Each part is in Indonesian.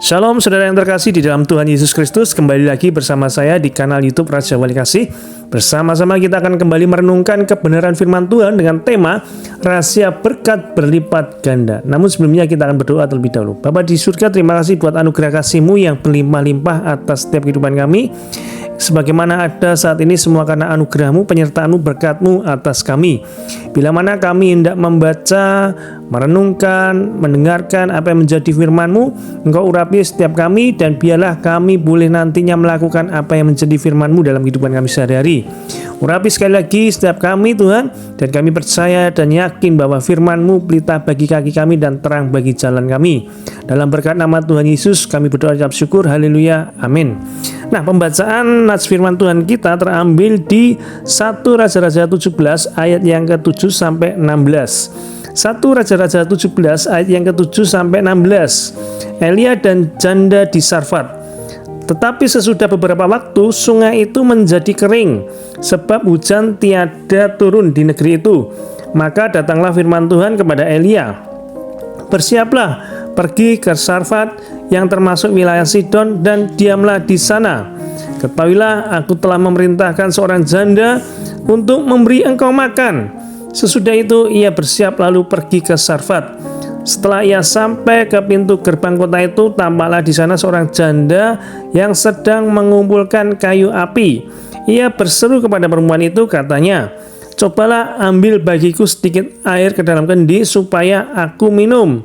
Shalom saudara yang terkasih di dalam Tuhan Yesus Kristus. Kembali lagi bersama saya di kanal YouTube Raja Wali Kasih. Bersama-sama kita akan kembali merenungkan kebenaran firman Tuhan dengan tema rahasia berkat berlipat ganda. Namun sebelumnya kita akan berdoa terlebih dahulu. Bapa di surga, terima kasih buat anugerah kasih-Mu yang berlimpah-limpah atas setiap kehidupan kami. Sebagaimana ada saat ini semua karena anugerah-Mu, penyertaan-Mu, berkat-Mu atas kami. Bila mana kami hendak membaca, merenungkan, mendengarkan apa yang menjadi firman-Mu, Engkau urapi setiap kami, dan biarlah kami boleh nantinya melakukan apa yang menjadi firman-Mu dalam kehidupan kami sehari-hari. Urapi sekali lagi setiap kami Tuhan, dan kami percaya dan yakin bahwa firman-Mu pelita bagi kaki kami dan terang bagi jalan kami. Dalam berkat nama Tuhan Yesus kami berdoa ucap syukur, haleluya, amin. Nah, pembacaan nats firman Tuhan kita terambil di 1 Raja-Raja 17 ayat yang ke-7 sampai 16. 1 Raja-Raja 17 ayat yang ke-7 sampai 16. Elia dan janda di Sarfat. Tetapi sesudah beberapa waktu sungai itu menjadi kering, sebab hujan tiada turun di negeri itu. Maka datanglah firman Tuhan kepada Elia, "Bersiaplah, pergi ke Sarfat yang termasuk wilayah Sidon, dan diamlah di sana. Ketahuilah, aku telah memerintahkan seorang janda untuk memberi engkau makan." Sesudah itu ia bersiap lalu pergi ke Sarfat. Setelah ia sampai ke pintu gerbang kota itu, tampaklah di sana seorang janda yang sedang mengumpulkan kayu api. Ia berseru kepada perempuan itu, katanya, "Cobalah ambil bagiku sedikit air ke dalam kendi supaya aku minum."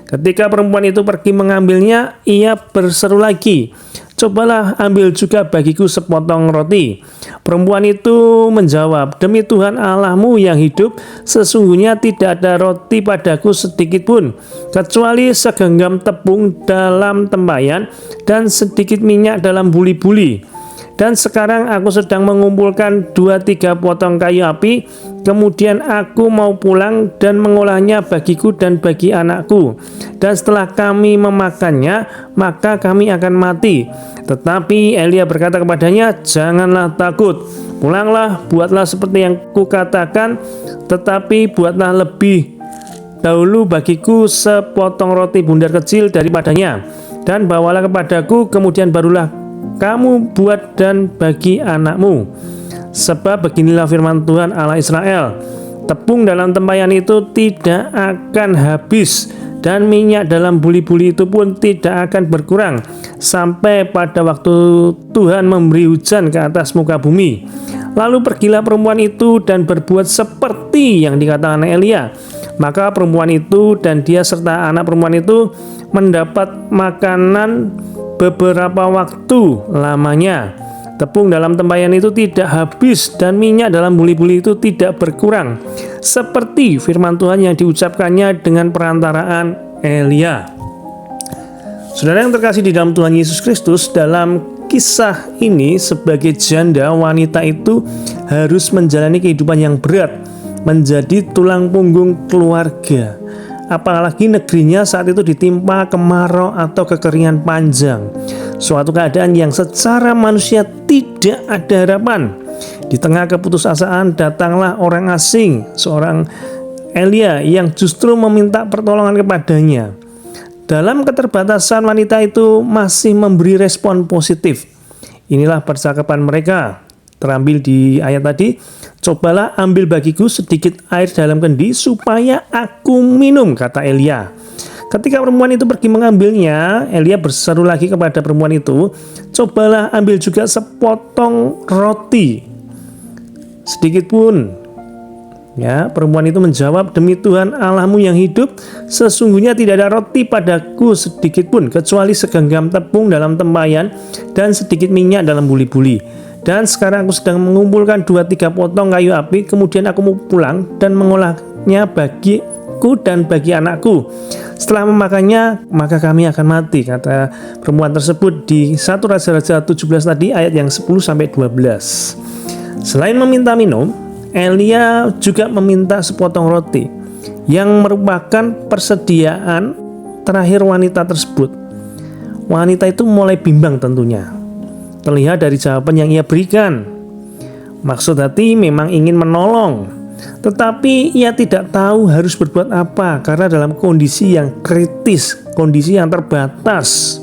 Ketika perempuan itu pergi mengambilnya, ia berseru lagi, "Cobalah ambil juga bagiku sepotong roti." Perempuan itu menjawab, "Demi Tuhan Allahmu yang hidup, sesungguhnya tidak ada roti padaku sedikit pun, kecuali segenggam tepung dalam tempayan dan sedikit minyak dalam buli-buli. Dan sekarang aku sedang mengumpulkan 2-3 potong kayu api. Kemudian aku mau pulang dan mengolahnya bagiku dan bagi anakku. Dan setelah kami memakannya, maka kami akan mati." Tetapi Elia berkata kepadanya, "Janganlah takut. Pulanglah, buatlah seperti yang kukatakan, tetapi buatlah lebih dahulu bagiku sepotong roti bundar kecil daripadanya. Dan bawalah kepadaku, kemudian barulah kamu buat dan bagi anakmu. Sebab beginilah firman Tuhan Allah Israel, tepung dalam tempayan itu tidak akan habis, dan minyak dalam buli-buli itu pun tidak akan berkurang, sampai pada waktu Tuhan memberi hujan ke atas muka bumi." Lalu pergilah perempuan itu dan berbuat seperti yang dikatakan Elia. Maka perempuan itu dan dia serta anak perempuan itu mendapat makanan beberapa waktu lamanya. Tepung dalam tempayan itu tidak habis, dan minyak dalam buli-buli itu tidak berkurang, seperti firman Tuhan yang diucapkannya dengan perantaraan Elia. Saudara yang terkasih di dalam Tuhan Yesus Kristus, dalam kisah ini sebagai janda, wanita itu harus menjalani kehidupan yang berat, menjadi tulang punggung keluarga. Apalagi negerinya saat itu ditimpa kemarau atau kekeringan panjang, suatu keadaan yang secara manusia tidak ada harapan. Di tengah keputusasaan datanglah orang asing, seorang Elia, yang justru meminta pertolongan kepadanya. Dalam keterbatasan, wanita itu masih memberi respon positif. Inilah percakapan mereka, terambil di ayat tadi, "Cobalah ambil bagiku sedikit air dalam kendi supaya aku minum," kata Elia. Ketika perempuan itu pergi mengambilnya, Elia berseru lagi kepada perempuan itu, "Cobalah ambil juga sepotong roti sedikit pun." Ya, perempuan itu menjawab, "Demi Tuhan Allahmu yang hidup, sesungguhnya tidak ada roti padaku sedikit pun, kecuali segenggam tepung dalam tempayan dan sedikit minyak dalam buli-buli. Dan sekarang aku sedang mengumpulkan 2-3 potong kayu api, kemudian aku mau pulang dan mengolahnya bagiku dan bagi anakku. Setelah memakannya, maka kami akan mati," kata perempuan tersebut di 1 Raja-Raja 17 tadi ayat yang 10-12. Selain meminta minum, Elia juga meminta sepotong roti, yang merupakan persediaan terakhir wanita tersebut. Wanita itu mulai bimbang tentunya, terlihat dari jawaban yang ia berikan. Maksud hati memang ingin menolong, tetapi ia tidak tahu harus berbuat apa karena dalam kondisi yang kritis, kondisi yang terbatas.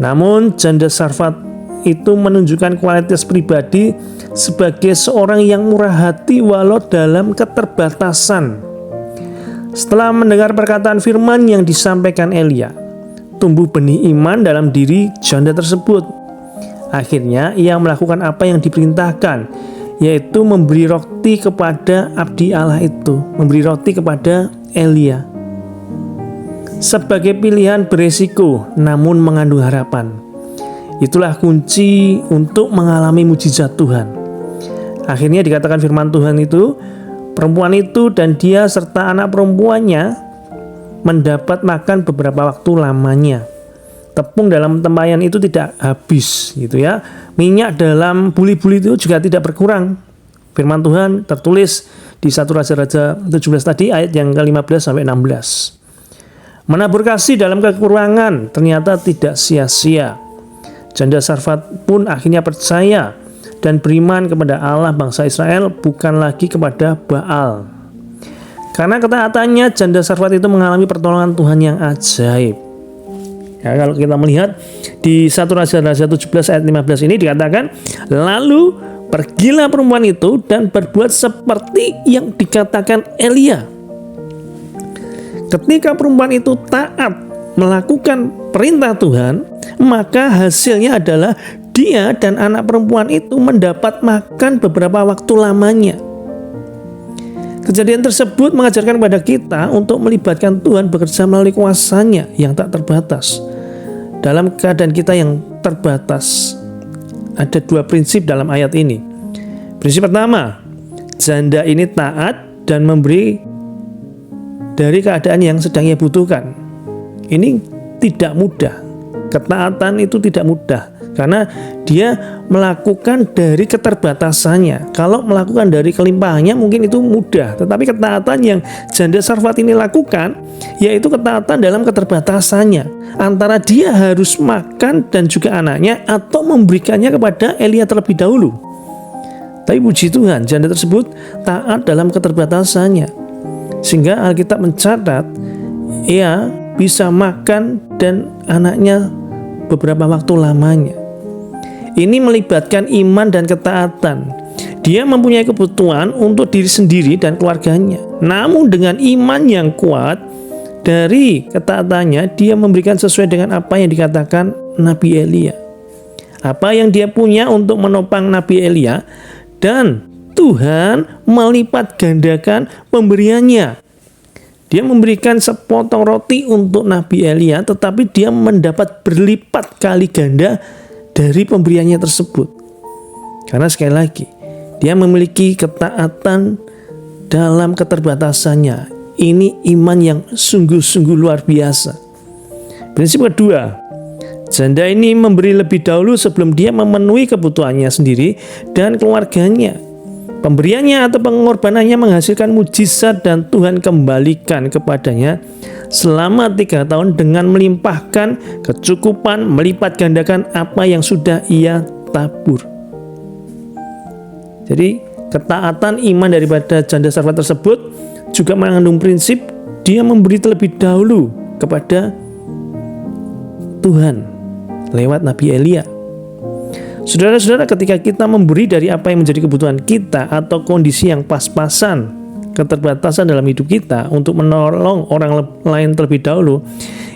Namun janda Sarfat itu menunjukkan kualitas pribadi sebagai seorang yang murah hati walau dalam keterbatasan. Setelah mendengar perkataan firman yang disampaikan Elia, tumbuh benih iman dalam diri janda tersebut. Akhirnya ia melakukan apa yang diperintahkan, yaitu memberi roti kepada abdi Allah itu, memberi roti kepada Elia. Sebagai pilihan beresiko namun mengandung harapan. Itulah kunci untuk mengalami mujizat Tuhan. Akhirnya dikatakan firman Tuhan itu, perempuan itu dan dia serta anak perempuannya mendapat makan beberapa waktu lamanya. Tepung dalam tempayan itu tidak habis gitu ya. Minyak dalam buli-buli itu juga tidak berkurang. Firman Tuhan tertulis di 1 Raja-Raja 17 tadi ayat yang ke-15 sampai 16. Menabur kasih dalam kekurangan ternyata tidak sia-sia. Janda Sarfat pun akhirnya percaya dan beriman kepada Allah bangsa Israel, bukan lagi kepada Baal. Karena ketaatannya, janda Sarfat itu mengalami pertolongan Tuhan yang ajaib. Ya, kalau kita melihat di 1 Raja-Raja 17 ayat 15 ini dikatakan, lalu pergilah perempuan itu dan berbuat seperti yang dikatakan Elia. Ketika perempuan itu taat melakukan perintah Tuhan, maka hasilnya adalah dia dan anak perempuan itu mendapat makan beberapa waktu lamanya. Kejadian tersebut mengajarkan kepada kita untuk melibatkan Tuhan bekerja melalui kuasa-Nya yang tak terbatas. Dalam keadaan kita yang terbatas, ada dua prinsip dalam ayat ini. Prinsip pertama, janda ini taat dan memberi dari keadaan yang sedang ia butuhkan. Ini tidak mudah. Ketaatan itu tidak mudah karena dia melakukan dari keterbatasannya. Kalau melakukan dari kelimpahannya mungkin itu mudah, tetapi ketaatan yang janda Sarfat ini lakukan yaitu ketaatan dalam keterbatasannya. Antara dia harus makan dan juga anaknya atau memberikannya kepada Elia terlebih dahulu. Tapi puji Tuhan, janda tersebut taat dalam keterbatasannya, sehingga Alkitab mencatat ia bisa makan dan anaknya beberapa waktu lamanya. Ini melibatkan iman dan ketaatan. Dia mempunyai kebutuhan untuk diri sendiri dan keluarganya. Namun dengan iman yang kuat dari ketaatannya, dia memberikan sesuai dengan apa yang dikatakan Nabi Elia. Apa yang dia punya untuk menopang Nabi Elia, dan Tuhan melipat gandakan pemberiannya. Dia memberikan sepotong roti untuk Nabi Elia, tetapi dia mendapat berlipat kali ganda dari pemberiannya tersebut. Karena sekali lagi, dia memiliki ketaatan dalam keterbatasannya. Ini iman yang sungguh-sungguh luar biasa. Prinsip kedua, janda ini memberi lebih dahulu sebelum dia memenuhi kebutuhannya sendiri dan keluarganya. Pemberiannya atau pengorbanannya menghasilkan mujizat dan Tuhan kembalikan kepadanya selama 3 tahun dengan melimpahkan kecukupan, melipat gandakan apa yang sudah ia tabur. Jadi ketaatan iman daripada janda Sarfat tersebut juga mengandung prinsip dia memberi terlebih dahulu kepada Tuhan lewat Nabi Elia. Saudara-saudara, ketika kita memberi dari apa yang menjadi kebutuhan kita atau kondisi yang pas-pasan, keterbatasan dalam hidup kita untuk menolong orang lain terlebih dahulu,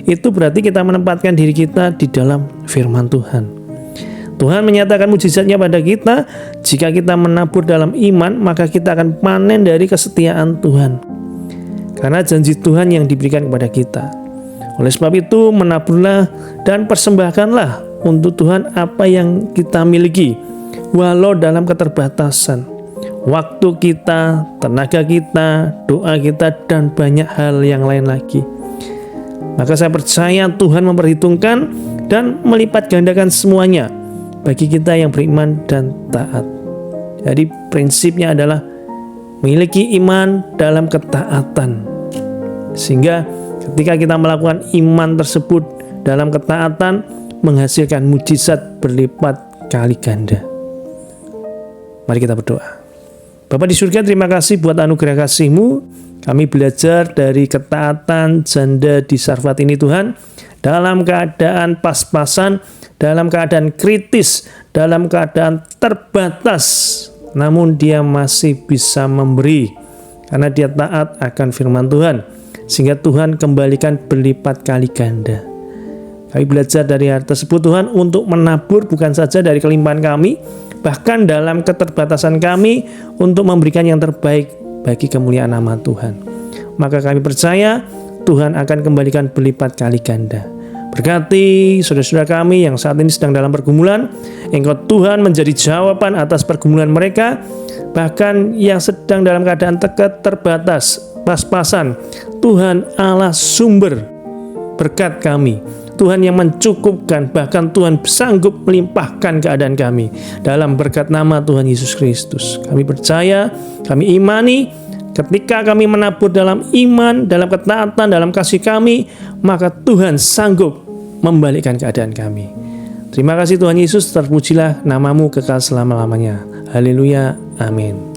itu berarti kita menempatkan diri kita di dalam firman Tuhan. Tuhan menyatakan mujizatnya pada kita. Jika kita menabur dalam iman, maka kita akan panen dari kesetiaan Tuhan, karena janji Tuhan yang diberikan kepada kita. Oleh sebab itu, menaburlah dan persembahkanlah untuk Tuhan apa yang kita miliki, walau dalam keterbatasan, waktu kita, tenaga kita, doa kita, dan banyak hal yang lain lagi. Maka saya percaya Tuhan memperhitungkan dan melipat gandakan semuanya bagi kita yang beriman dan taat. Jadi prinsipnya adalah memiliki iman dalam ketaatan, sehingga ketika kita melakukan iman tersebut dalam ketaatan, menghasilkan mujizat berlipat kali ganda. Mari kita berdoa. Bapa di surga, terima kasih buat anugerah kasih-Mu. Kami belajar dari ketaatan janda di Sarfat ini Tuhan, dalam keadaan pas-pasan, dalam keadaan kritis, dalam keadaan terbatas, namun dia masih bisa memberi karena dia taat akan firman Tuhan, sehingga Tuhan kembalikan berlipat kali ganda. Kami belajar dari hal tersebut Tuhan untuk menabur bukan saja dari kelimpahan kami, bahkan dalam keterbatasan kami untuk memberikan yang terbaik bagi kemuliaan nama Tuhan. Maka kami percaya Tuhan akan kembalikan berlipat kali ganda. Berkati saudara-saudara kami yang saat ini sedang dalam pergumulan, Engkau Tuhan menjadi jawaban atas pergumulan mereka, bahkan yang sedang dalam keadaan terbatas, pas-pasan. Tuhan Allah sumber berkat kami, Tuhan yang mencukupkan, bahkan Tuhan sanggup melimpahkan keadaan kami dalam berkat nama Tuhan Yesus Kristus. Kami percaya, kami imani, ketika kami menabur dalam iman, dalam ketaatan, dalam kasih kami, maka Tuhan sanggup membalikkan keadaan kami. Terima kasih Tuhan Yesus, terpujilah namamu kekal selama-lamanya. Haleluya, amin.